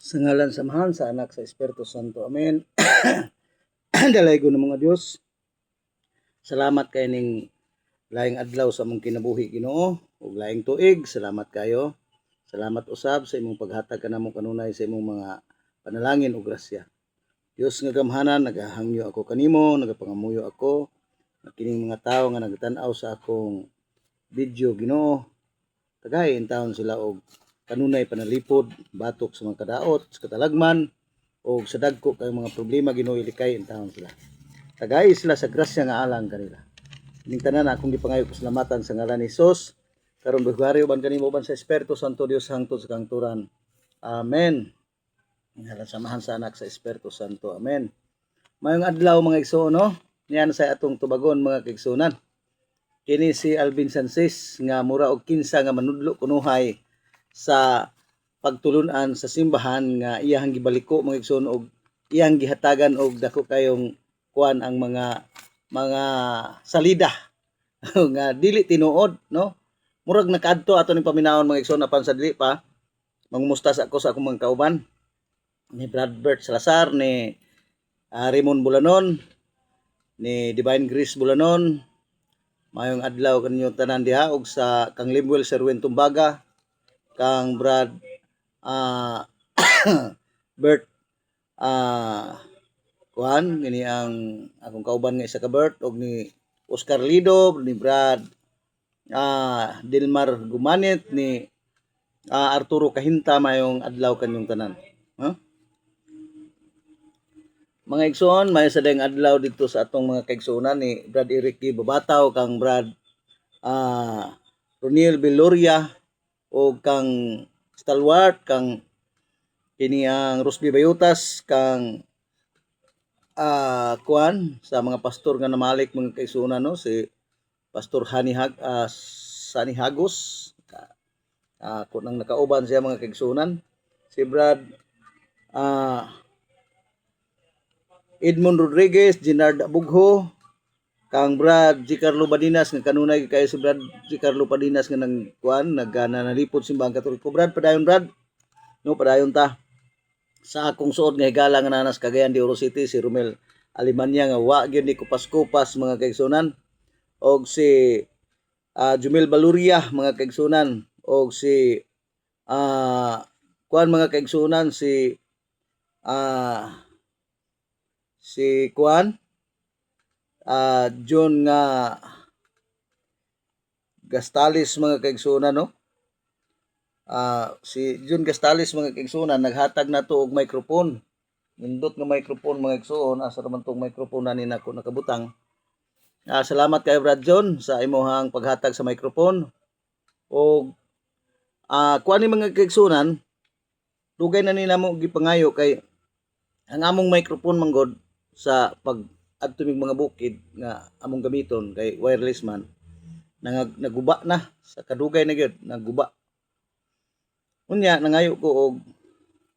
Sa ngalan sa Amahan, sa Anak, sa Espiritu Santo. Amen. Dalay ko ng mga Diyos. Salamat kayo ning laing adlaw sa mong kinabuhi, Ginoo, ug laing tuig. Salamat kayo. Salamat usab sa imong paghatag kanamo kanunay sa imong mga panalangin ug grasya. Diyos nga gamhanan, nagahangyo ako kanimo, nagapangamuyo ako. Kining mga tawo nga nagtan-aw sa akong video, Ginoo, tagay taon sila og kanunay panalipod, batok sa mga kadaot, sa katalagman, o sa dagko kay mga problema, Ginoo, ilikay taon sila. Tagay sila sa grasya nga alang kanila. Ining tanan akong gipangayo pasalamatan sa ngalan ni Hesus. Karon February uban kanimo uban sa Espiritu Santo Dios hangtod sa kangturan. Amen. Ngalan sa Amahan, sa Anak, sa Espiritu Santo. Amen. Mayong adlaw mga igsoon, no? Niyan sa atong tubagon mga kaigsunan. Kini si Alvin Sances nga mura og kinsa nga manudlo kunuhay sa pagtulunan sa simbahan nga iyang gibaliko mga igsoon og iyang gihatagan og dako kayong kuan ang mga salida nga dili tinuod, no? Murag nakaadto ato ning paminawon mga igsoon apan sa dili pa mangumusta sa ako sa akong mga kauban ni Bradbert Salazar, ni Raymond Bulanon, ni Divine Grace Bulanon. Mayong adlaw kanyo tanan diha og sa kang Limuel Serwen Tumbaga, kang Brad Bert kuan gini ang akong kauban nga isa ka Bert, og ni Oscar Lido, ni Brad Dilmar Gumanit, ni Arturo Kahinta. Mayong adlaw kanyong tanan. Mga igsoon, may sa dayang adlaw dito sa atong mga kaigsuonan ni Brad Eric Babataw, kang Brad Roniel Beloria, o kang Stalwart, kang kini ang Rosby Bayutas, kang kuan sa mga pastor nga namalik mga kaigsuonan, no? Si Pastor Sani Hagos, kung nang nakauban siya mga kaigsuonan. Si Brad Edmond Rodriguez, Ginard Abugho, kang Brad G. Carlo Badinas nga kanunay kayo si Brad G. Carlo Badinas nga nang kuan nagnanalipod simbang Katoliko. Brad, padayon Brad, no, padayon ta sa akong suod nga higala nga nanas Cagayan de Oro City, si Romel Alemania nga wa gyud ni kupas-kupas mga kaigsunan, og si Jumel Baluria mga kaigsunan, og si kuan mga kaigsunan, si kuan John nga Gastalis mga kaigsunan, no? Si John Gastalis mga kaigsunan naghatag nato og microphone. Nindot nga microphone mga kaigsuon, asa man tong microphone na nako nakabutang. Salamat kay Brad John sa imong paghatag sa microphone. Og kuan ni mga kaigsunan, dugay na ni namo gipangayo kay ang among microphone manggod sa pag adto mig mga bukid nga among gamiton kay wireless man naguba na sa kadugay na gyud, naguba. Unya nangayo ko og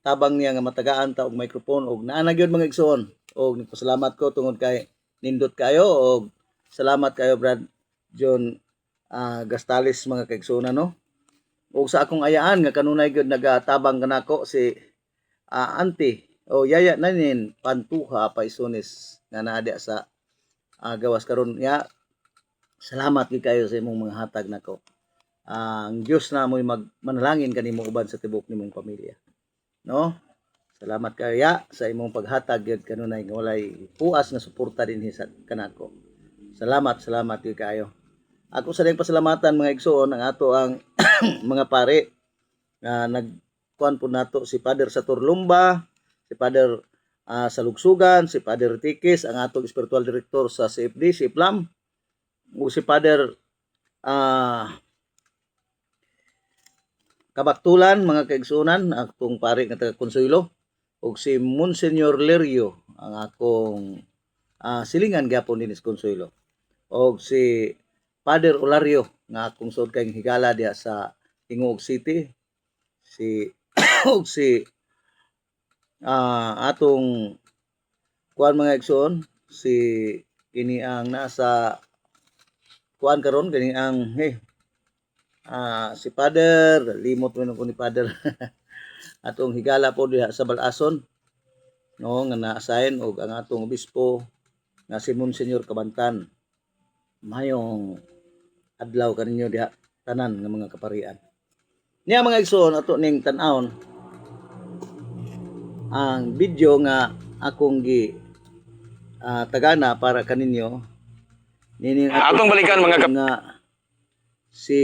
tabang niya nga matagaan ta og microphone, og naa na gyud mga igsoon, og nagpasalamat ko tungod kay nindot kayo, og salamat kayo Brad John Gastalis mga kaigsoon, no? Og sa akong ayaan nga kanunay gyud nagatabang kanako si auntie o yaya nanin Pantuha Paisones nga naa diha sa gawas karon ya. Salamat gyud kayo sa imong mga hatag nako. Ang Dios na mo'y manalangin kanimo uban sa tibok nimong pamilya, no? Salamat kayo ya sa imong paghatag gyud kanunay nga walay puas nga suporta dinhi sa kanako. Salamat gyud kayo. Ako sa dayang pasalamatan mga igsoon ang ato ang mga pare nga nagkuan po nato, si Father Sator Lumba, si Father Salugsugan, si Father Tikis, ang atong spiritual director sa CFD, si Plam, o si Father Kabaktulan mga kaigsunan, akong pare nga taga Consuelo, og si Monsignor Lerio, ang akong silingan gyapon dinis Consuelo, og si Father Olario nga akong suod kay higala diha sa Tingog City, si og si atong kuan mga igsoon, si kini ang nasa kuan karon, kini ang si Father limot man ko ni Father atong higala po diha sa Balason, no, nga na-assign og ang atong obispo nga si Monsignor Cabantan. Mayong adlaw kaninyo diha tanan nga mga kaparian. Niya mga igsoon, ato ning tan-awon ang video nga akong tagana para kaninyo. Nining atong balikan mga nga si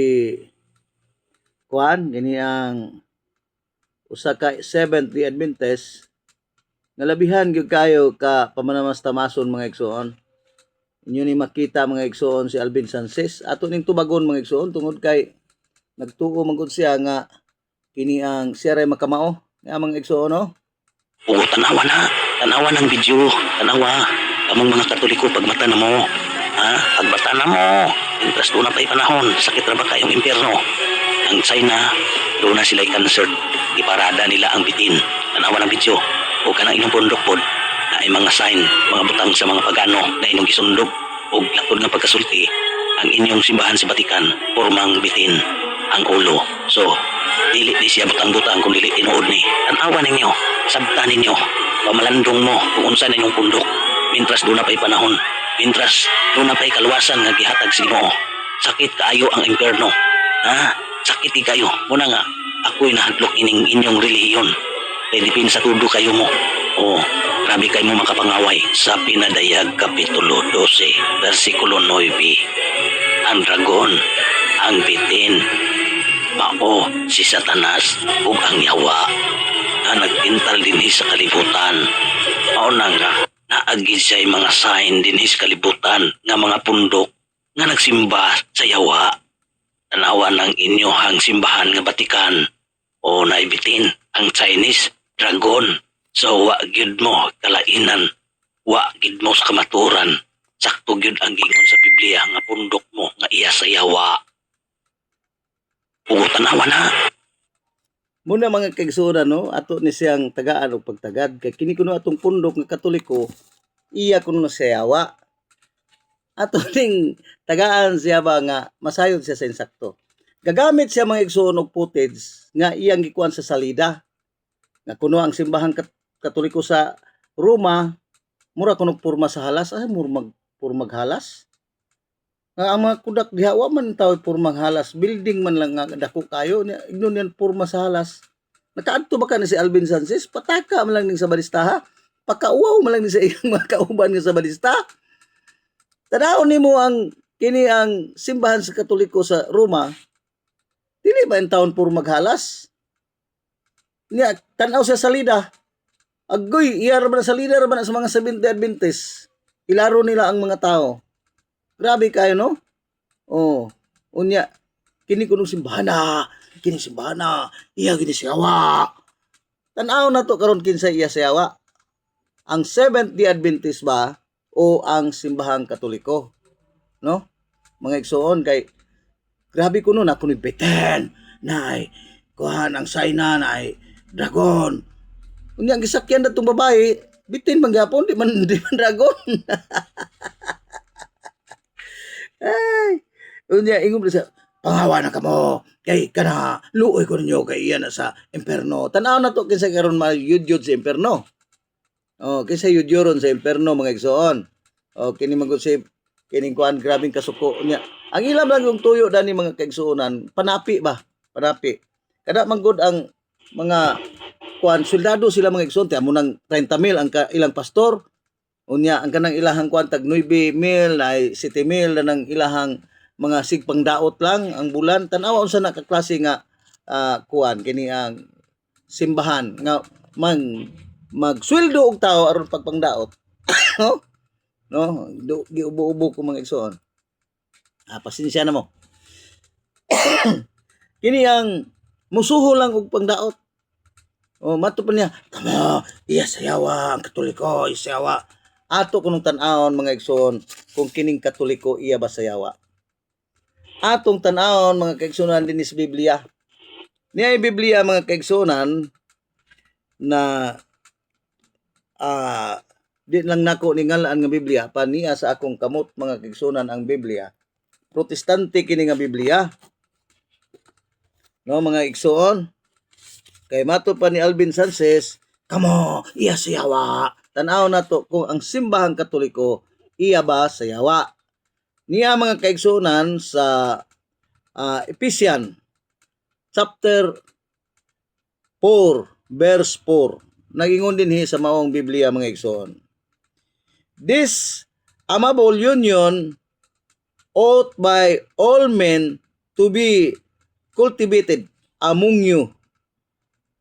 Juan, gini ang usa ka Seventh-day Adventist nga labihan gyud kayo ka pamanamas-tamason mga igsoon. Inyo ni makita mga igsoon si Alvin Sanchez, ato ning tubagon mga igsoon tungod kay nagtuo man gud siya nga kini ang siya ray makamao nga mga igsoon no. Oo, tanawa ng video, tanawa among mga Katoliko pagmata na mo. Ha? Pagbata na mo, interest doon na pa'y panahon, sakit na ba kayong impyerno? Ang China, doon na sila'y cancer, iparada nila ang bitin. Tanawa ng video, o ka nang inyong pundok pod, na ay mga sign, mga butang sa mga pagano na inyong gisundog, o lakod ng pagkasulti, ang inyong simbahan sa Batikan, pormang bitin, ang ulo. So, dili di siya butang-butang kung dili tinuod ni. Tanawa ninyo, sabta ninyo, pamalandong mo kung unsa ninyong pundok, mintras doon na pa'y panahon. Mintras, doon na pa'y kaluwasan nga gihatag sa Ginoo. Sakit kaayo ang impyerno. Ha? Sakit kayo. Muna nga, ako'y nahadlok ining inyong relihiyon. Kaya dipin sa tudo kayo mo. O, grabe kayo mo makapangaway. Sa Pinadayag Kapitulo 12, versikulo 9. Ang dragon, ang bitin, mao si Satanas ug ang yawa na nagpintal dinhi sa kalibutan. Mao na nga, naagi siya'y mga sign din sa kalibutan nga mga pundok nga nagsimba sa yawa. Tanawa ng inyohang simbahan nga Batikan o naibitin ang Chinese dragon. So wa gyud mo kalainan, wa gyud mo sa kamaturan. Sakto gyud ang gingon sa Biblia nga pundok mo nga iya sa yawa. Oo, tanawa na. Muna mga kaigsuonan no, ato ni siyang tagaan og pagtagad kay kini kuno atong pundok nga Katoliko, iya kuno na siya yawa. Ato ning tagaan siya ba nga masayod siya sa insakto. Gagamit siya mga igsuon og footage nga iyang gikuan sa salida. Nga kuno ang simbahang Katoliko sa Roma, mura kuno purma sa halas, ay purmag halas. Nga ang mga kudak diha wa man taw purmang halas, building man lang nga dako kayo, ignon yan purma sa halas. Nakaadto ba ka ni si Alvin Sanchez? Pataka man lang ning sa balistaha. Pakauwaw man lang ni sa iyang mga kauban nga sa balista. Tanaw nimo ang kini ang simbahan sa Katoliko sa Roma. Dili ba ang taon purmag halas? Niya tanaw sa salida. Agoy, iya ra ba sa salida ra ba sa mga Seventh-day Adventist? Ilaro nila ang mga tao. Grabe kayo, no? Oh, unya, kini kunong simbahana, iya gini siyawa. Tanaw na to karon kinsa iya siyawa. Ang Seventh-day Adventist ba o ang simbahang Katoliko? No? Mga igsoon kay grabe kuno na kuno beten, nay, kuhan ang China nay, dragon. Unya gisakyan na tong babae, bitin man gyapon, di man dragon. Ay, unya ingon siya, pangawa na kamo, kay kana, luoy ko ninyo kay iyan na sa imperno. Tanaw na to kinsa karon ma-yudyod sa imperno. Oh, kinsa yudyoron sa imperno mga igsoon. Oh, kini magusip, kining kuan grabing kasuko niya. Ang ilam lang yung tuyo dani mga kaigsuonan, panapi ba? Panapi. Kada manggod ang mga kuan soldado sila mga igsoon, tiamo nang 30,000 ang ilang pastor. Unya ang kanang ilahang kuan tag 9,000 na 7,000 na ng ilahang mga sigpangdaot lang ang bulan. Tanaw unsa na ka klase nga kuan kini ang simbahan nga magsweldo og tao aron pagpangdaot. No? No, giubo-ubo ko mga igsoon. Pasensya na mo. Kini ang musuho lang og pangdaot. Oh, mato pa niya, tama, iya sayawa, ang Katoliko, iya sayawa. Ato kunong tan-awon mga igsoon, kung kining Katoliko iya ba sayawa. Atong tan-awon mga kaigsuonan din sa Biblia. Niya Biblia mga kaigsuonan na di lang nako ningalaan nga Biblia pa niya sa akong kamot mga kaigsuonan ang Biblia. Protestante kini nga Biblia. No mga igsoon. Kay mato pa ni Alvin Sanchez, kamo, iya sayawa. Tanaw na to kung ang simbahang Katoliko, iya ba sayawa. Niya mga kaigsunan sa Ephesians chapter 4, verse 4. Nagingon din sa maong Biblia mga igsoon. This amable union ought by all men to be cultivated among you,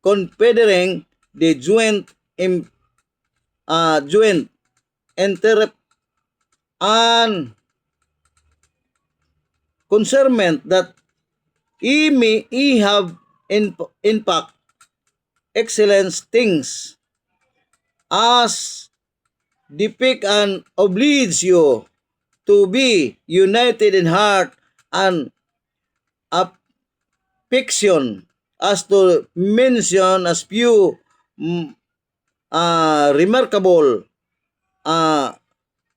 considering the joint interest and concernment that ye have in fact excellent things as depict and oblige you to be united in heart and affection, as to mention as few remarkable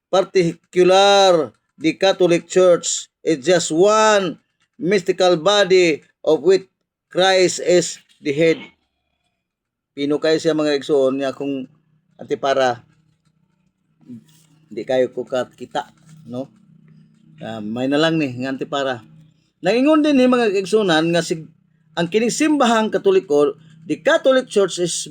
particular. The Catholic Church is just one mystical body of which Christ is the head. Pinukay siya mga igsoon niya kung antipara di kayo ko kita, no? May na lang ni nga antipara. Naingon din ni mga igsunan nga ang kining simbahang Katoliko, the Catholic Church is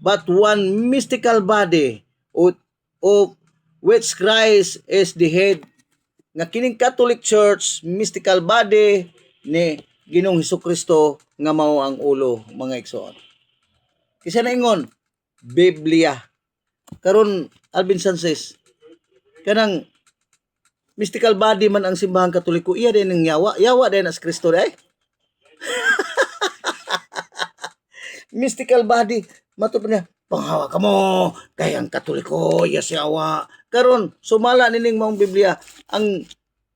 but one mystical body of which Christ is the head. Nga kining Catholic Church, mystical body ni Ginoong Hesukristo nga mao ang ulo mga igsoon. Kisa naingon, Biblia. Karon Alvin Sanchez, kanang mystical body man ang simbahang Katoliko, iya din ang yawa din as Kristo day. Mystical body, matupad niya, panghawa ka mo, kaya ang Katoliko, iya si yawa. Karon sumala nining maong Biblia, ang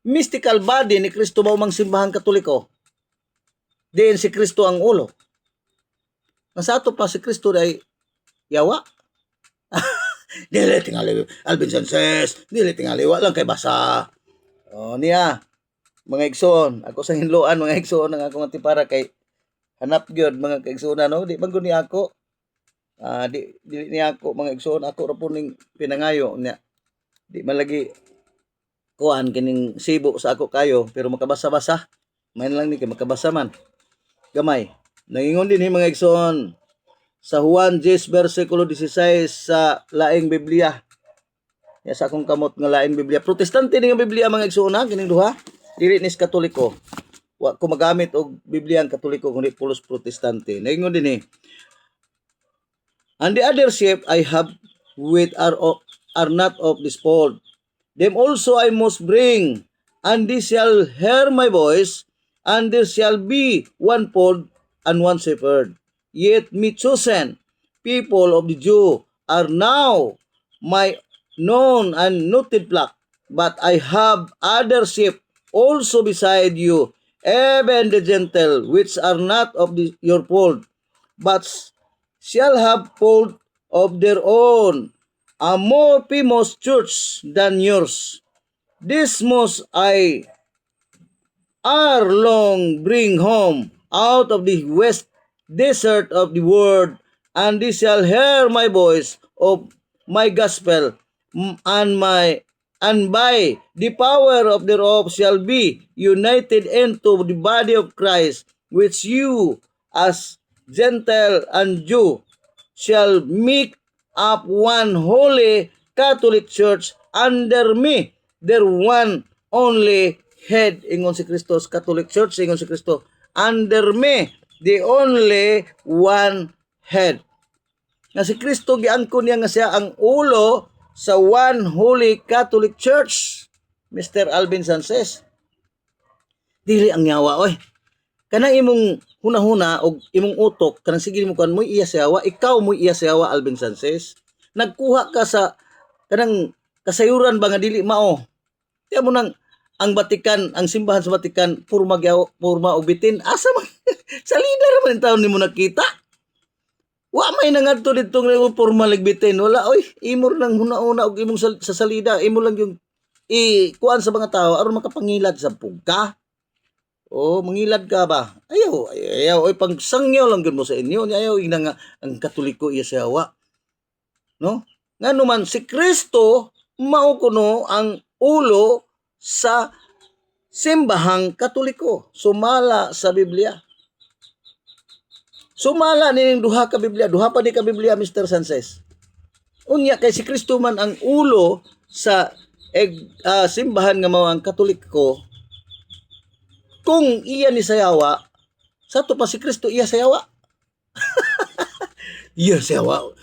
mystical body ni Kristo mao mang simbahang Katoliko. Diin si Kristo ang ulo. Ang sa ato pa si Kristo ay yawa. Dili tingali Alvin Sanchez, dili tingali lang kay basa. Niya mga igsoon, ako sa hinloan mga igsoon ang akong antipara kay hanap gyud mga kaigsoon no, di man gud ni ako. Di ni ako mga igsoon, ako ra po ning pinangayo niya. Di man lagi kuan kining sibo sa ako kayo pero makabasa-basa. Main lang ni kay makabasa man. Gamay. Nangingon din ni mga igsoon sa Juan 10 versikulo 16 sa laing Biblia. Ya sa akong kamot nga laing Biblia. Protestante ni nga Biblia mga igsoon ha, kining duha. Dili ni Katoliko. Wa ko magamit og Biblia ang Katoliko kundi pulos Protestante. Nangingon din ni and the other sheep I have with are not of this fold. Them also I must bring, and they shall hear my voice, and there shall be one fold and one shepherd. Yet me chosen people of the Jew are now my known and noted flock, but I have other sheep also beside you, even the Gentile, which are not of your fold, but shall have fold of their own, a more famous church than yours. This must I ere long bring home out of the west desert of the world, and they shall hear my voice of my gospel, and by the power of thereof shall be united into the body of Christ, which you as Gentile and Jew shall make up one holy Catholic Church under me, their one only head. Ingon si Kristo sa Catholic Church, ingon si Kristo, under me, the only one head. Nga si Kristo giangkon niya nga siya ang ulo sa one holy Catholic Church. Mr. Alvin Sanchez, dili ang yawa oy. Kanang imong hunahuna og imong utok, kanang sige mo kan mo iya siyawa, ikaw mo iya siyawa Alvin Sanchez. Nagkuha ka sa kanang kasayuran ba nga dili mao. Tiya mo nang ang Batikan, ang simbahan sa Batikan, purma og bitin. Asa man sa leader man taon nimo nakita. Wa may nangadto dito nga purma ligbitin. Wala oy, imo nang huna-una og imong sa salida, imo lang yung kuan sa mga tao aron makapangilad sa pugka. O mangilad ka ba? Ayaw ay pangsangyaw lang gud mo sa inyo. Ayaw ina nga ang Katoliko iya sayawa. No? Ngano man si Kristo mao kuno ang ulo sa simbahang Katoliko. Sumala sa Biblia. Sumala nining duha ka Biblia, duha pa ni ka Biblia, Mr. Sanchez. Unya kay si Kristo man ang ulo sa simbahan nga mao ang Katoliko. Kung iya ni sayawa, sa to pa si Kristo iya sayawa. Iya sayawa.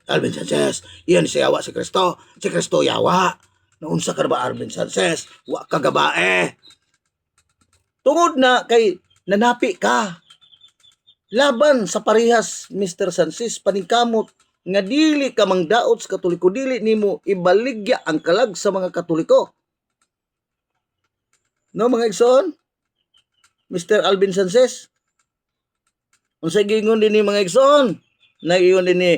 Alvin Sanchez, iya ni sayawa si Kristo. Si Kristo yawa. Naunsa ka ba Alvin Sanchez? Wa ka gabae. Tungod na kay nanapi ka. Laban sa parehas, Mr. Sanchez, paningkamot nga dili ka mangdaot sa Katoliko, dili nimo ibaligya ang kalag sa mga Katoliko. No, mga igsoon? Mr. Alvin Sanchez? Unsay giingon din ni mga igsoon? Nagingon din ni,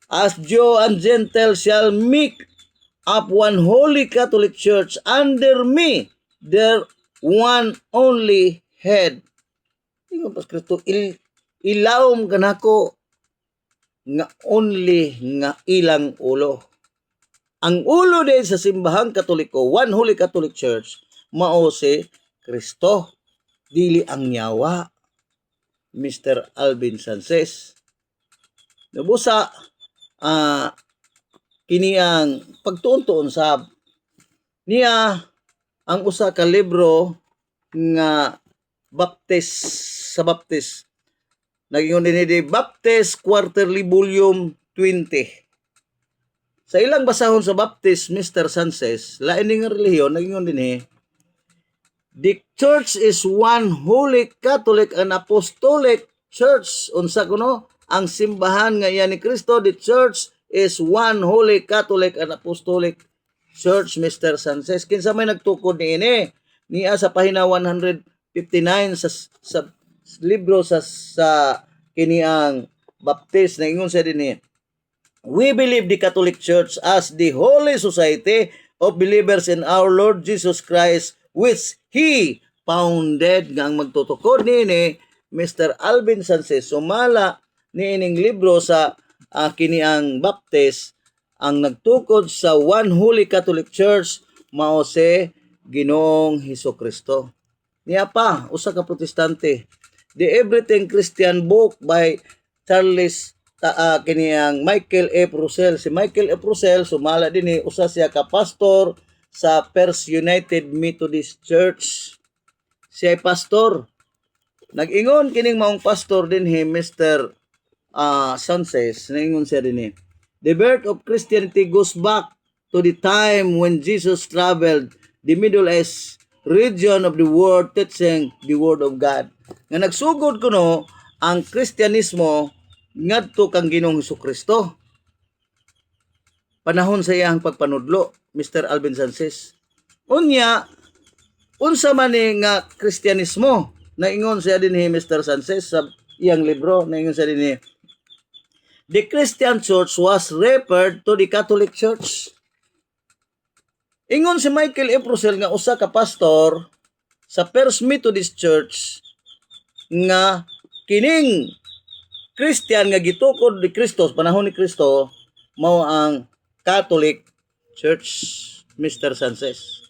as Jew and Gentile shall make up one holy Catholic Church under me, their one only head. Ingon pas Kristo, ilawom kanako nga only nga ilang ulo. Ang ulo din sa simbahang Katoliko, one holy Catholic Church, mao si Kristo. Dili ang nyawa, Mr. Alvin Sanchez. Nabusa, kini ang pagtuon-tuon sab niya ang usa ka libro nga sa Baptist. Nagingon din ni Baptist Quarterly Volume 20. Sa ilang basahon sa Baptist, Mr. Sanchez, lain ning relihiyon, nagingon din the church is one holy Catholic and Apostolic Church. Unsa kuno? Ang simbahan nga iyan ni Kristo, the church is one holy Catholic and Apostolic Church, Mr. Sanchez. Kinsa may nagtukod ni ini? Niya sa pahina 159 sa libro sa kiniang Baptist na ingon sa din we believe the Catholic Church as the holy society of believers in our Lord Jesus Christ, which He founded. Nga ang magtutukod ni Mr. Alvin Sanchez, sumala ni ining libro sa kiniang Baptist, ang nagtukod sa one holy Catholic Church mao si Ginoong Hesukristo. Niya pa usa ka protestante, The Everything Christian book by Charles kiniyang Michael F. Russell. Si Michael F. Russell sumala din usa siya ka pastor sa First United Methodist Church. Siya ay pastor. Nag-ingon kining maong pastor din Mr. Sanchez. Nag-ingon siya din the birth of Christianity goes back to the time when Jesus traveled the Middle East region of the world teaching the Word of God. Nga nagsugod kuno ang Kristyanismo ngadto kang Ginoong Hesukristo. Panahon sa iyang pagpanudlo, Mr. Alvin Sanchez. Unya, unsa man nga Kristyanismo? Naingon siya din Mr. Sanchez sa iyang libro, naingon siya din the Christian Church was referred to the Catholic Church. Ingon si Michael F. Russell nga usa ka pastor sa First Methodist Church nga kining Christian nga gitukod ni Kristo panahon ni Kristo mao ang Catholic Church, Mr. Sanchez.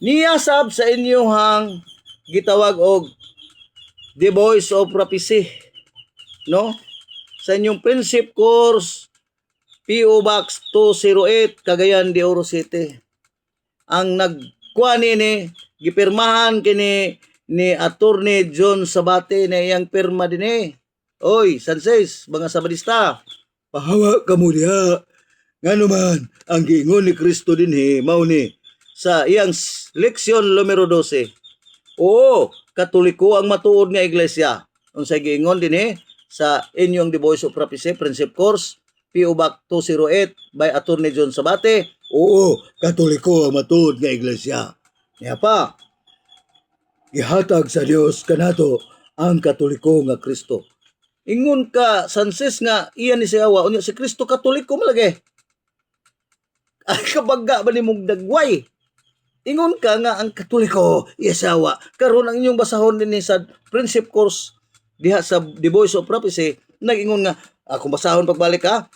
Niya sab sa inyohang gitawag og the voice of prophecy, no? Sa inyong Friendship Course, P.O. Box 208, Cagayan de Oro City. Ang nagkuha ni gipirmahan kini ni Attorney John Sabate na iyang pirma din Oy, Sanchez, mga Sabadista, pahawa ka mo diha. Nga naman, ang giingon ni Kristo din mao ni sa iyang leksyon numero 12. Oo, Katoliko ang matuod nga iglesia. Unsay giingon din sa inyong The Voice of Prophecy, Friendship Course, P.O. Box 208 by Attorney John Sabate. Oo, Katoliko ang matuod nga iglesia. Niya pa, gihatag sa Dios kanato ang Katoliko nga Kristo. Ingon ka Sanchez nga iya ni sayawa unya si Kristo Katoliko malagi. Ay kabagga ba ni mong dagway? Ingon ka nga ang Katoliko, yasawa. Karon ang inyong basahon din sa Friendship Course diha sa The Voice of Prophecy, nag-ingon nga, akong basahon pagbalik ka,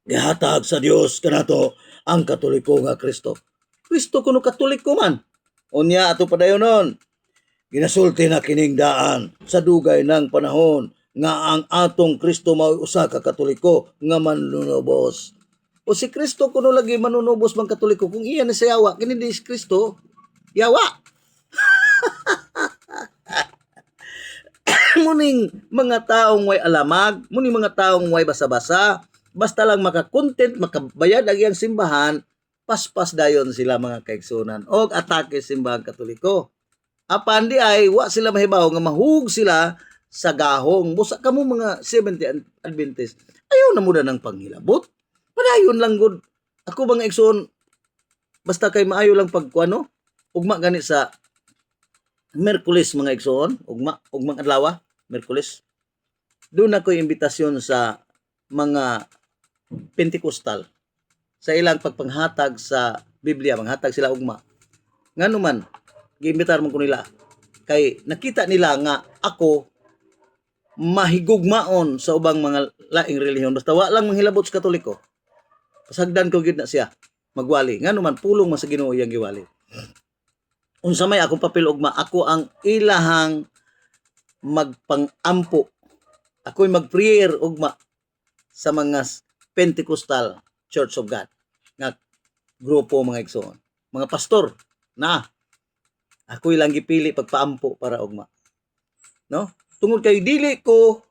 gihatag sa Dios kanato ang Katoliko nga Kristo. Kristo kuno Katoliko man. Unya ato padayonon. Ginasulti na kining daan sa dugay ng panahon nga ang atong Kristo mao usa ka Katoliko nga manunubos. O si Kristo kuno lagi manunubos mang Katoliko kung iya na sa yawa kini di si Kristo yawa. Muning mga taong way alamag, muning mga taong way basa-basa, basta lang maka-content, makabayad ang iyang simbahan, paspas dayon sila mga kaigsunan og atake simbahan Katoliko. Apan di ay wa sila mahibaw nga mahug sila sa gahong. Busa kamo mga 70 Adventist. Ayaw na muna ng panghilabot. Padayon lang gud. Ako bang igsoon basta kay maayo lang pagkuano, ugma gani sa Merkulis mga igsoon, ugma adlaw, Merkulis. Doon ako imbitasyon sa mga Pentecostal sa ilang pagpanghatag sa Biblia, manghatag sila ugma. Ngano man giimbitar man ko nila kay nakita nila nga ako mahigugmaon sa ubang mga laing relihiyon basta wa lang manghilabot sa Katoliko. Pasagdan ko gid na siya magwali. Ngano man pulong man sa Ginoo iyang giwali. Unsa may akong papel ugma, ako ang ilahang magpangampo. Ako'y mag-prayer ugma sa mga Pentecostal Church of God nga grupo mga igsoon. Mga pastor na ako ilang gipili pagpaampo para ugma. No? Tungod kay dili ko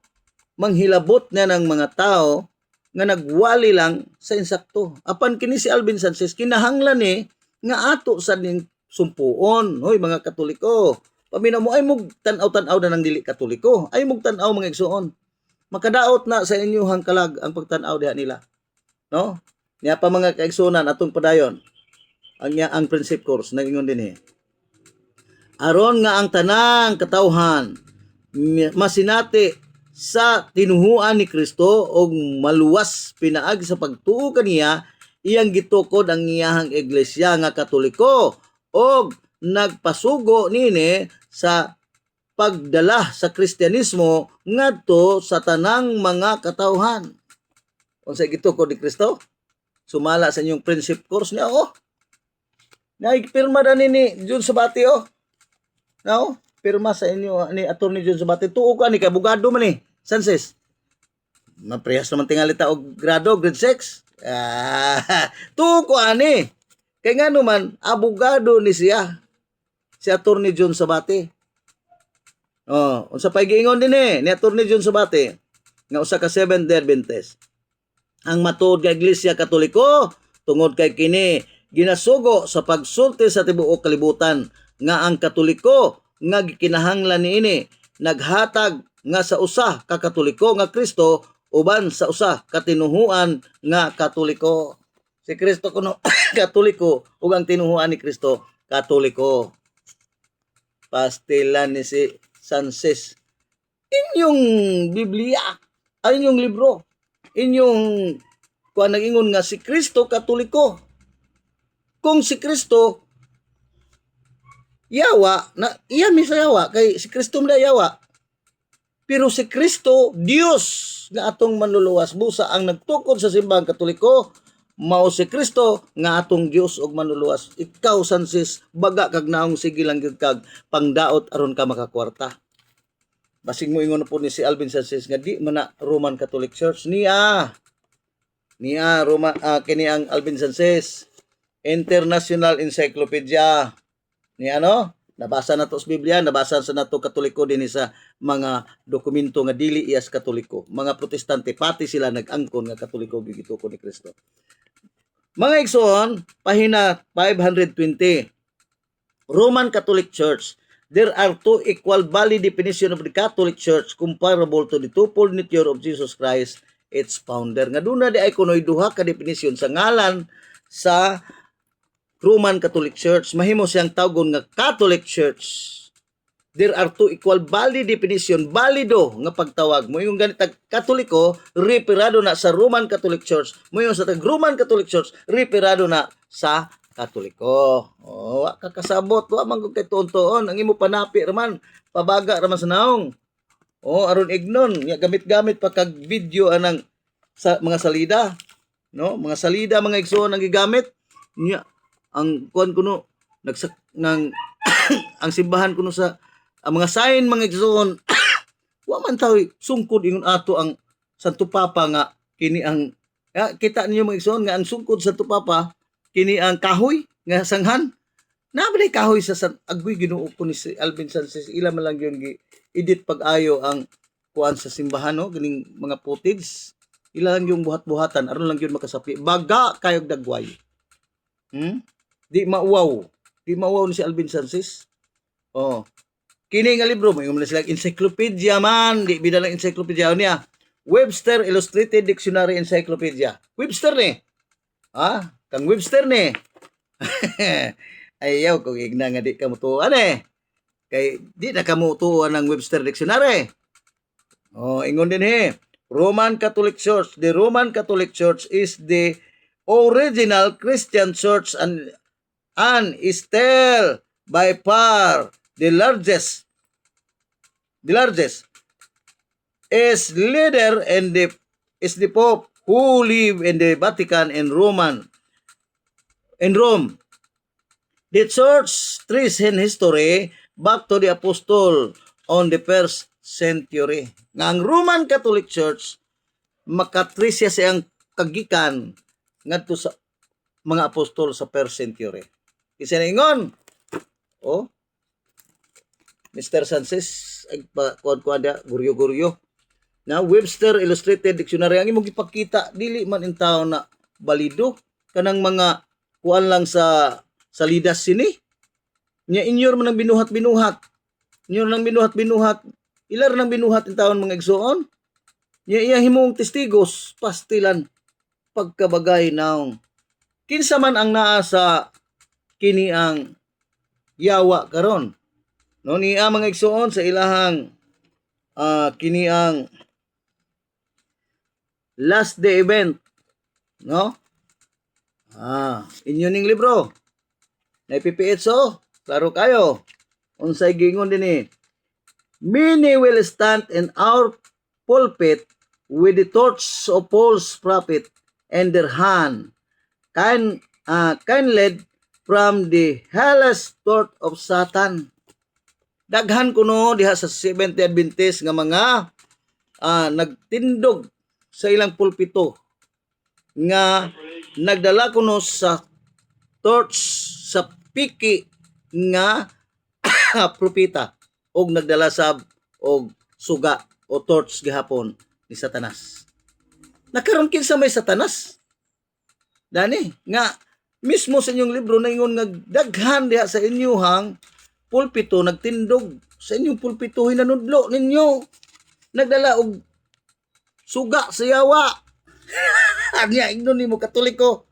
manghilabot na ng mga tao nga nagwali lang sa insakto. Apan kini si Alvin Sanchez kinahanglan ni nga ato sa ning sumpuon. Hoy mga Katoliko, paminaw mo ay mug tan-aw na ng dili Katoliko. Ay mug tan-aw mga igsoon. Makadaot na sa inyong kalag ang pagtan-aw diha nila. No? Niya pa mga kaigsunan atong padayon. Ang Friendship Course nagingon din aron nga ang tanang katawhan masinati sa tinuhuan ni Kristo og maluwas pinaagi sa pagtuo kaniya, iyang gitukod ang iyahang iglesia nga Katoliko og nagpasugo nini sa pagdala sa Kristyanismo ngadto sa tanang mga katawhan. Unsa gitukod ni Kristo? Sumala sa inyong Friendship Course niya naigpirma na ni Jun Sabati No? Pirma sa inyo ni Attorney Jun Sabati. Tuo ka ni kay abogado man Sanchez. Maprehas naman tingali ta og grado, grade 6. Tuo ko ani. Kay ngano man abogado ni siya. Si Attorney Jun Sabati. Unsa pay giingon din ni Attorney Jun Sabati nga usa ka Seventh-day Adventist. Ang matuod nga Iglesia Katoliko tungod kay kini ginasugo sa pagsulti sa tibuok kalibutan nga ang Katoliko nga gikinahanglan niini naghatag nga sa usa ka Katoliko nga Kristo uban sa usa ka tinuhuan nga Katoliko. Si Kristo kuno Katoliko ug ang tinuhuan ni Kristo Katoliko. Pastilan ni si Sanchez. Inyong Biblia, ay inyong libro, inyong kuan nagingon nga si Kristo Katoliko. Kung si Kristo yawa na iya mi sa yawa kay si Kristo man yawa. Pero si Kristo Dios nga atong manluluwas busa ang nagtukod sa simbahan Katoliko mao si Kristo nga atong Dios ug manluluwas. Ikaw Sanchez baga kag naong sige lang gyud kag pangdaot aron ka makakwarta. Basig mo ingon po ni si Alvin Sanchez nga di man na Roman Catholic Church niya Roma kini ang Alvin Sanchez International Encyclopedia ni nabasa na to sa Biblia, nabasa sa nato Katoliko din sa mga dokumento nga dili iyas Katoliko. Mga Protestante pati sila nag-angkon nga Katoliko gigituko ni Kristo. Mga igsoon, pahina 520. Roman Catholic Church. There are two equal valid definition of the Catholic Church comparable to the twofold nature of Jesus Christ, its founder. Nga duna di ay kunoy duha ka definition sa ngalan sa Roman Catholic Church, mahimo siyang tawgon nga Catholic Church. There are two equal valid definition, valido nga pagtawag mo. Yung ganit Katoliko, referado na sa Roman Catholic Church. Mo yung sa Roman Catholic Church, referado na sa Katoliko. Oh, wa ka kasabot, wa man gud kay tuon-tuon, ang imo panapi raman, pabaga raman sa naong. Oh, aron ignon, nya gamit-gamit pa kag video anang sa mga salida, no? Mga salida mga igsoon ang gigamit. Nya ang kuan kuno nagsak nang ang simbahan kuno sa ang mga sign mga igsoon wa man taw sungkod ingon ato ang Santo Papa nga kini ang kita ninyo mga igsoon nga ang sungkod sa Santo Papa kini ang kahoy nga sanghan. Nabalay kahoy sa agwi Ginoo ko ni si Alvin Sanchez ila man lang yung edit pag-ayo ang kuan sa simbahan no ganing mga footage ila lang yung buhat-buhatan aron lang yun makasapi baga kayog dagway. Di mauwaw ni si Alvin Sanchez. Oh, kini nga libro mo na sila encyclopedia man di bida lang encyclopedia niya. Webster Illustrated Dictionary Encyclopedia. Webster ni. Kang Webster ni. Ayaw kung igna nga di ka mutuan kay di na ka mutuan ng Webster Dictionary. Oh, ingon din Roman Catholic Church. The Roman Catholic Church is the original Christian church and is still by far the largest is leader and is the Pope who live in the Vatican and Rome. The church traces in history back to the apostle on the first century. Nga ang Roman Catholic Church makatrace siya ang kagikan ngadto sa mga apostol sa first century. Kasi naingon, Mr. Sanchez, ay kuan guryo-guryo. Na Webster Illustrated Dictionary ang imong gipakita dili man in tawo na balido kanang mga kuan lang sa salidas sini. Nya inyor man ang binuhat-binuhat. Inyor nang binuhat-binuhat. Ilar nang binuhat in taon mga igsoon. Nya iya himong testigos pastilan pagkabagay naong kinsa man ang naa sa kini ang yawa karon. No niya mga igsoon sa ilahang kini ang last day event, no? Inyo ning libro. Na PPHO, klaro kayo. Unsay gingon dinhi? Many will stand in our pulpit with the torch of false prophet in their hand, led from the hellish torch of Satan. Daghan kuno diha sa Seventh Day Adventist nga mga nagtindog sa ilang pulpito nga nagdala kuno sa torch sa piki nga propeta og nagdala sab og suga o torch gihapon ni Satanas. Nakaron kinsa may Satanas? Dani nga mismo sa inyong libro naingon nga daghan diha sa inyuhang pulpito nagtindog sa inyong pulpito hinanudlo ninyo nagdala og suga sa yawa. Anya ignon nimo Katoliko.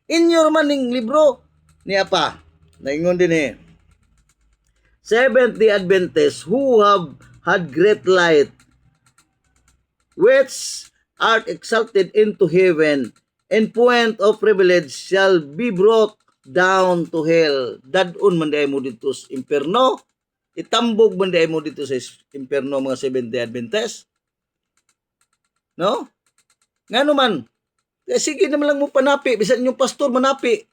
Inyo man ning libro niya pa. Naingon din Seventh-day Adventists who have had great light, which are exalted into heaven, and point of privilege shall be brought down to hell. Dadun man di mo dito sa imperno. Itambog man di mo dito sa imperno mga Seventh-day Adventists. No? Ngano man? Sige naman lang mo panapi. Bisan yung pastor manapi.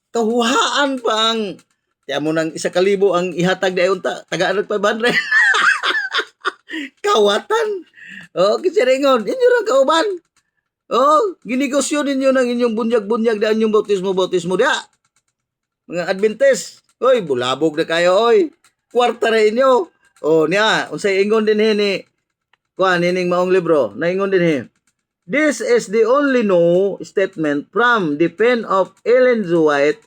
Kahuhaan pa ang kaya mo nang 1,000 ang ihatag na unta. Tagaan ng 500. Kawatan. Kasi ringon. Inyo lang kauban. Ginegosyo ninyo ng inyong bunyag-bunyag na inyong bautismo dia. Mga Adventist. Bulabog na kayo, Kwarta na inyo. Niya. Unsay ingon din ni kuan nining maong libro. Naingon din This is the only statement from the pen of Ellen G. White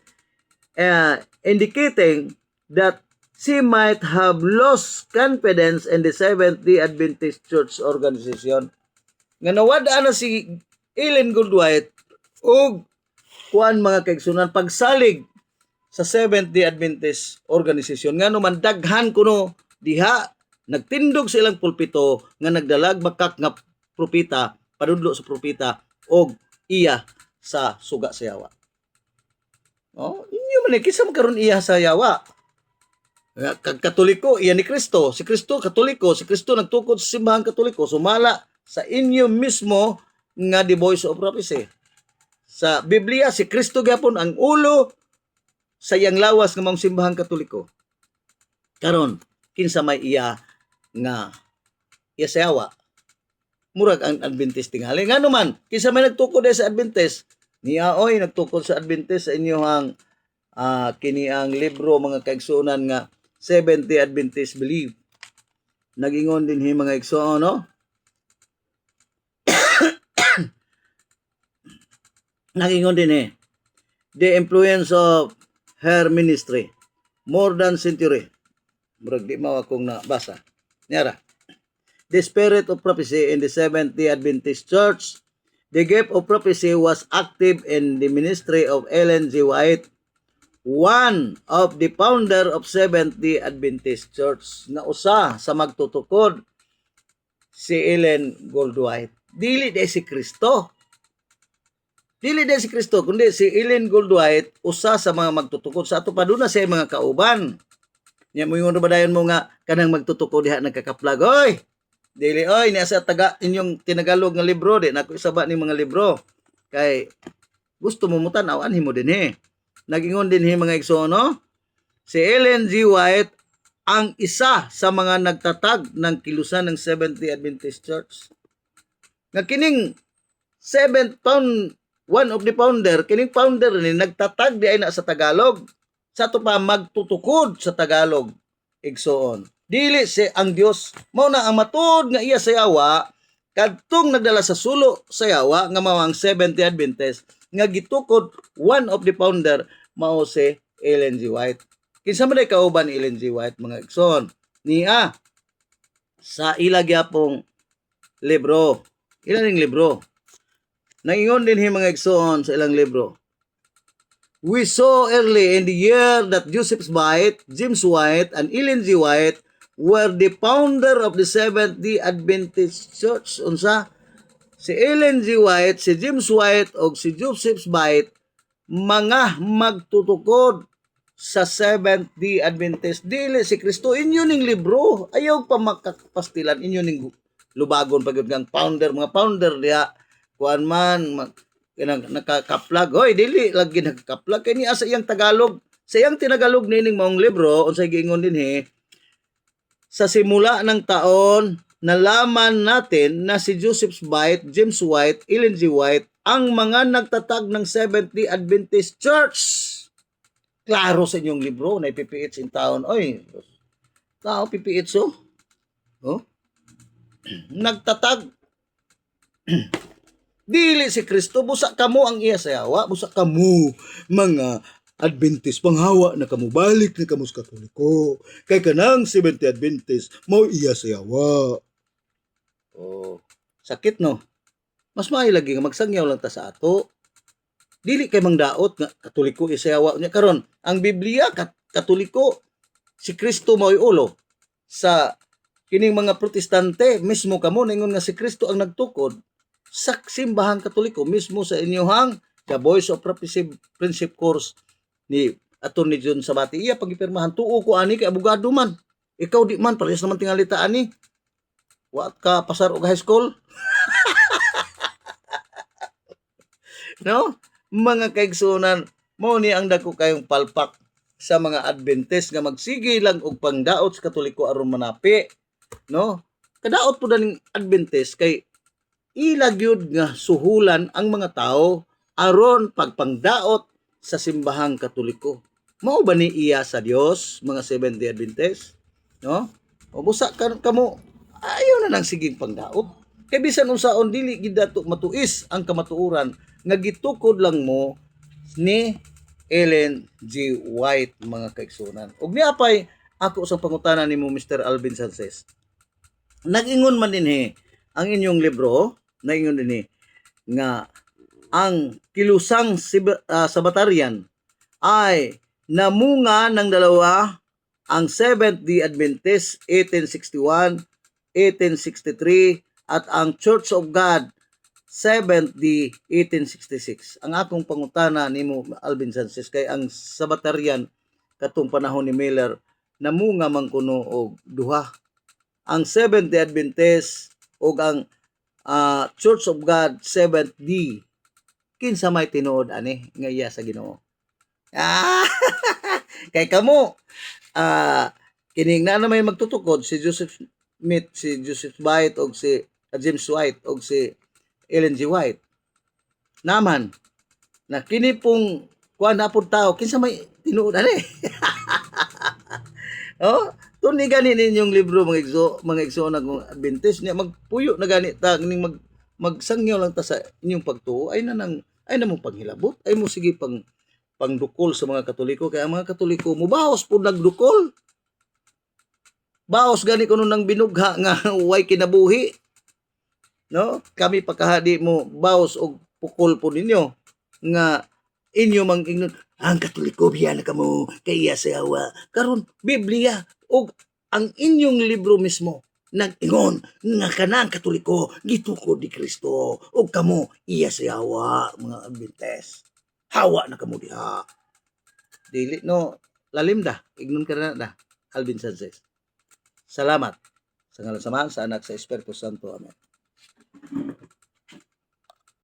indicating that she might have lost confidence in the Seventh-day Adventist Church organization. Nga nawada na si Ellen G. White o kuan mga kaigsunan pagsalig sa Seventh-day Adventist organization. Nga naman daghan kuno diha nagtindog sa ilang pulpito nga nagdalag makak nga propeta padudlo sa propeta og iya sa suga sa yawa. Oh, inyo man kisa magkaroon iya sa yawa. Katoliko, iyan ni Kristo. Si Kristo, Katoliko. Si Kristo nagtukod sa simbahan Katoliko. Sumala sa inyo mismo nga the voice of prophecy. Sa Biblia, si Kristo gyapon ang ulo sa iyang lawas nga mga simbahan Katoliko. Karon, kinsa may iya nga iya sa yawa. Murag ang Adventist tingali. Nga naman, kinsa may nagtukod sa Adventist, niya oy nagtukod sa Adventist sa inyohang kini ang libro mga kaigsuonan nga 70 Adventist Believe. Nagingon din hi mga igsoon, no? Nagingon din the influence of her ministry more than century. Murag di mao akong nabasa. Nyara. The spirit of prophecy in the 70 Adventist Church. The gift of prophecy was active in the ministry of Ellen G. White, one of the founder of 70 Adventist Church. Na usa sa magtutukod si Ellen Goldwhite. Dili di si Kristo. Dili di si Kristo, kundi si Ellen Goldwhite, usa sa mga magtutukod. Sa ato pa doon na siya mga kauban. Nya mo yung badayon mo nga kanang magtutukod diha nagkakaplag. Oy! Dili oy niya sa taga inyong tinagalog nga libro di nako isaba ni mga libro kay gusto mo mutan-aw anhi mo din nagingon din mga igsoon, no? Si Ellen G. White ang isa sa mga nagtatag ng kilusan ng 70 Adventist Church. Nga kining 7 pound one of the founder, kining founder ni nagtatag di ay na sa Tagalog. Sa to pa magtutukod sa Tagalog igsoon. Dili si ang Dios mao na ang matud nga iya sa yawa kadtong nagdala sa sulo sa yawa nga mao ang 70 Adventist nga gitukod one of the founder mao si Ellen G. White. Kinsa man kauban ni Ellen G. White mga igsoon? Niya sa ila gyapong libro. Ilang libro? Naingon din mga igsoon sa ilang libro. We saw early in the year that Joseph White, James White, and Ellen G. White were the founder of the 70 Adventist Church. Unsa? Si Ellen G. White, si James White, o si Joseph White, mga magtutukod sa 70 Adventist. Dili si Kristo. Inyo ning libro. Ayaw pa makapastilan. Inyo ning lubagon pagod kang founder. Mga founder diya. Kuan man, nakakaplag. Hoy, dili lagi nakakaplag. Kaya niya sa iyang Tagalog. Sa iyang tinagalog nining maong libro, unsay giingon din sa simula ng taon, nalaman natin na si Joseph White, James White, Ellen G. White, ang mga nagtatag ng 70 Adventist Church. Klaro sa inyong libro na PPH in town. Oy, tao PPH oh? Nagtatag. Dili si Kristo, busa kamo ang iya sa yawa, busa kamo mga Adventist, panghawa na kamo, balik na kamo sa Katoliko. Kay kanang 70 Adventist, mau iya sa yawa. Oh, sakit no? Mas mailagi nga magsangyaw lang ta sa ato. Dili kay mangdaot nga Katoliko iya sa yawa. Karon, ang Biblia, Katoliko, si Kristo mao'y ulo. Sa kining mga protestante, mismo kamo, ningon nga si Kristo ang nagtukod sa simbahan Katoliko, mismo sa inyohang The Voice of Prophecy Friendship Course ni Attorney John Sabati. Iya pagipirmahan tuo ko ani kay abogado man. Ikaw di man parehas naman tingalita ani. Wa ka pasar og high school. No? Mga kaigsunan, mo ni ang dako kayong palpak sa mga Adventist nga magsige lang og pangdaot sa Katoliko aron manapi, no? Kadaot po daning Adventist kay ilagyod nga suhulan ang mga tao aron pagpangdaot sa simbahang Katoliko. Mao ba ni iya sa Dios mga 70 Adventist? No? O busa kamo ayaw na nang siging pangdaot. Kay bisan unsaon dili gid dato matuis ang kamatuoran nga gitukod lang mo ni Ellen G. White mga kaigsunan. Ug niapay ako sa pangutana nimo Mr. Alvin Sanchez. Nag-ingon man dinhi ang inyong libro, naingon dinhi nga ang kilusang Sabbatarian ay namunga ng dalawa, ang Seventh-day Adventist 1861, 1863 at ang Church of God 7th D 1866. Ang akong pangutana nimo Alvin Sanchez kay ang Sabbatarian katong panahon ni Miller namunga man kuno og duha. Ang Seventh Day Adventist ug ang Church of God 7th D kinsa may tinuod ani nga iya sa Ginoo. Ah, kay kamo kining na may magtutukod si Joseph Smith, si Joseph White og si James White og si Ellen G. White. Naman na kini pong kuan na pud tao kinsa may tinuod ani. Oh, tuni gani ninyong libro mga igsoon ng Adventist niya magpuyo na gani ta ning magsangyaw lang ta sa inyong pagtuo ay namong panghilabot ay mo sige pangdukol sa mga Katoliko kaya ang mga Katoliko mubaos pud nagdukol. Baos gani kuno nang binugha nga way kinabuhi. No? Kami pagkahadi mo baos og pukol po ninyo nga inyo mang ingnon ang Katoliko biya na kamo kay iya sa Yawa. Karon Biblia og ang inyong libro mismo nag-ingon nga kanang Katoliko gitukod ni Kristo og kamo iya sa Yawa mga Adventist. Hawa na kamo diha. Dili no lalim da ignon ka na da Alvin Sanchez. Salamat sa ngalan sa Ama, sa Anak, sa Espiritu Santo. Amen.